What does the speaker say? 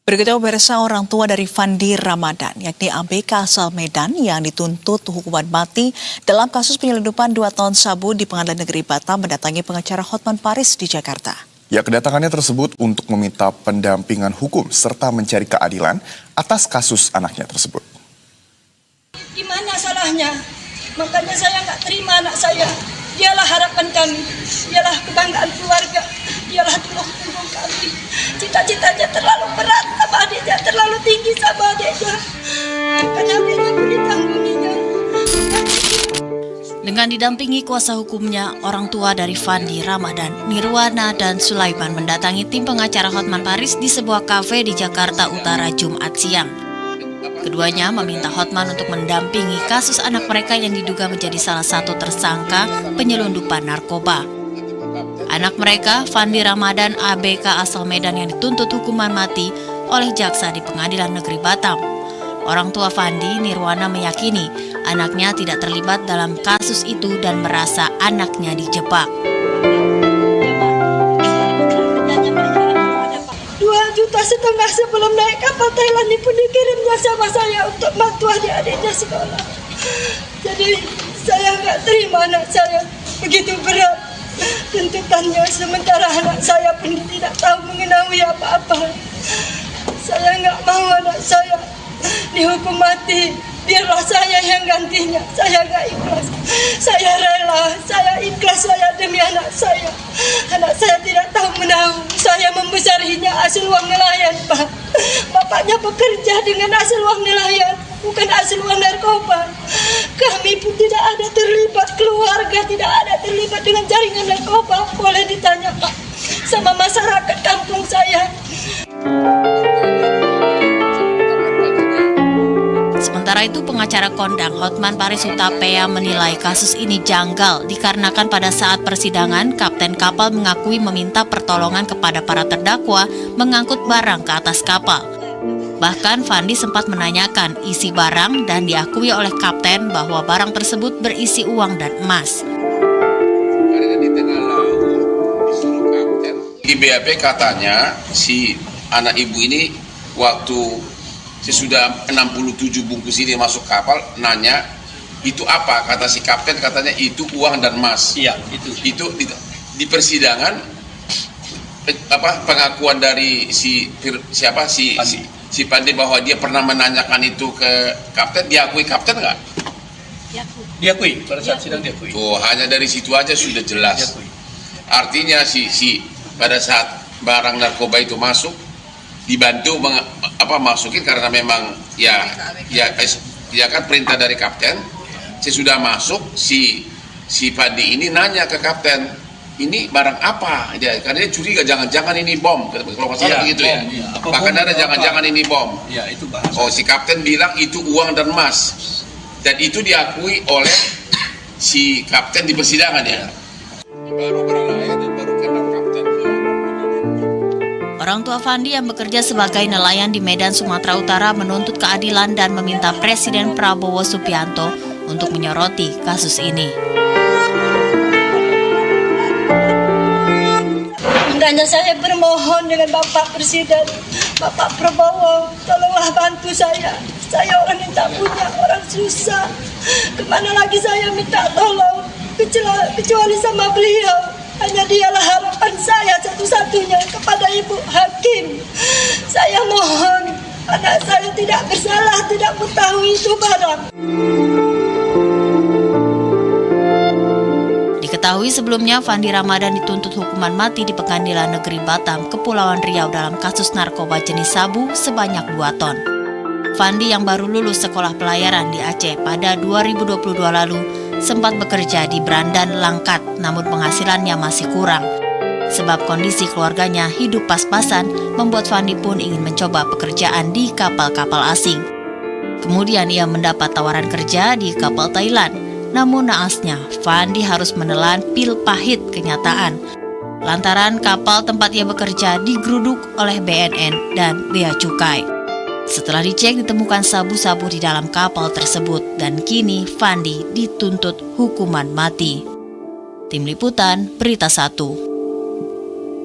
Begitu pemirsa, orang tua dari Fandi Ramadan, yakni ABK asal Medan yang dituntut hukuman mati dalam kasus penyelundupan 2 ton sabu di Pengadilan Negeri Batam mendatangi pengacara Hotman Paris di Jakarta. Ya, kedatangannya tersebut untuk meminta pendampingan hukum serta mencari keadilan atas kasus anaknya tersebut. Gimana salahnya? Makanya saya nggak terima anak saya. Dialah harapan kami, dialah kebanggaan keluarga, dialah tulang punggung kami. Cita-citanya terlalu berat sama adiknya, terlalu tinggi sama adiknya. Makanya adiknya pun ditanggunginya. Dengan didampingi kuasa hukumnya, orang tua dari Fandi Ramadan, Nirwana dan Sulaiman mendatangi tim pengacara Hotman Paris di sebuah kafe di Jakarta Utara Jumat siang. Keduanya meminta Hotman untuk mendampingi kasus anak mereka yang diduga menjadi salah satu tersangka penyelundupan narkoba. Anak mereka, Fandi Ramadan ABK asal Medan yang dituntut hukuman mati oleh jaksa di Pengadilan Negeri Batam. Orang tua Fandi, Nirwana, meyakini anaknya tidak terlibat dalam kasus itu dan merasa anaknya dijebak. 2,5 juta sebelum naik kapal Thailand ini pun dikirimnya sama saya untuk bantu adik-adiknya sekolah. Jadi saya nggak terima anak saya begitu berat tuntutannya, sementara anak saya pun tidak tahu mengenai apa-apa. Saya nggak mau anak saya dihukum mati, biarlah saya yang gantinya. Saya nggak ikhlas, saya rela, saya ikhlas, saya demi anak saya. Anak saya tidak tahu menahu, saya membesarinya hasil uang nelayan, Pak. Bapaknya bekerja dengan hasil uang nelayan, bukan hasil uang narkoba. Kami pun tidak ada terlibat, keluarga tidak ada terlibat dengan jaringan narkoba. Boleh ditanya, Pak, sama masyarakat kampung saya. Sementara itu, pengacara kondang Hotman Paris Hutapea menilai kasus ini janggal dikarenakan pada saat persidangan, kapten kapal mengakui meminta pertolongan kepada para terdakwa mengangkut barang ke atas kapal. Bahkan Fandi sempat menanyakan isi barang dan diakui oleh kapten bahwa barang tersebut berisi uang dan emas. Karena di tengah laut disuruh kapten. Di BAP katanya si anak ibu ini waktu sesudah 67 bungkus ini masuk kapal, nanya itu apa, kata si kapten, katanya itu uang dan emas. Iya, itu di persidangan pengakuan dari si Pandi bahwa dia pernah menanyakan itu ke kapten. Diakui kapten nggak? Diakui, pada saat sidang diakui. Oh, hanya dari situ aja sudah jelas. Diakui. Artinya si pada saat barang narkoba itu masuk, dibantu masukin karena memang ya kan perintah dari kapten. Sesudah masuk si Pandi ini nanya ke kapten, ini barang apa? Karena dia curiga, jangan-jangan ini bom, kalau nggak salah begitu bom, ya. Iya. Bahkan ada jangan-jangan ini bom. Ya, itu bahasa. Oh, si kapten bilang itu uang dan emas, dan itu diakui oleh si kapten di persidangan ya. Baru berlayar dan baru kenal kapten. Orang tua Fandi yang bekerja sebagai nelayan di Medan, Sumatera Utara menuntut keadilan dan meminta Presiden Prabowo Subianto untuk menyoroti kasus ini. Makanya saya bermohon dengan Bapak Presiden, Bapak Prabowo, tolonglah bantu saya. Saya orang yang tak punya, orang susah. Kemana lagi saya minta tolong, kecuali sama beliau. Hanya dialah harapan saya satu-satunya kepada Ibu Hakim. Saya mohon, anak saya tidak bersalah, tidak mengetahui itu barang. Diketahui sebelumnya Fandi Ramadan dituntut hukuman mati di Pengadilan Negeri Batam, Kepulauan Riau dalam kasus narkoba jenis sabu sebanyak 2 ton. Fandi yang baru lulus sekolah pelayaran di Aceh pada 2022 lalu sempat bekerja di Brandan Langkat, namun penghasilannya masih kurang. Sebab kondisi keluarganya hidup pas-pasan, membuat Fandi pun ingin mencoba pekerjaan di kapal-kapal asing. Kemudian ia mendapat tawaran kerja di kapal Thailand. Namun naasnya, Fandi harus menelan pil pahit kenyataan. Lantaran kapal tempat ia bekerja digeruduk oleh BNN dan Bea Cukai. Setelah dicek ditemukan sabu-sabu di dalam kapal tersebut dan kini Fandi dituntut hukuman mati. Tim Liputan Berita 1.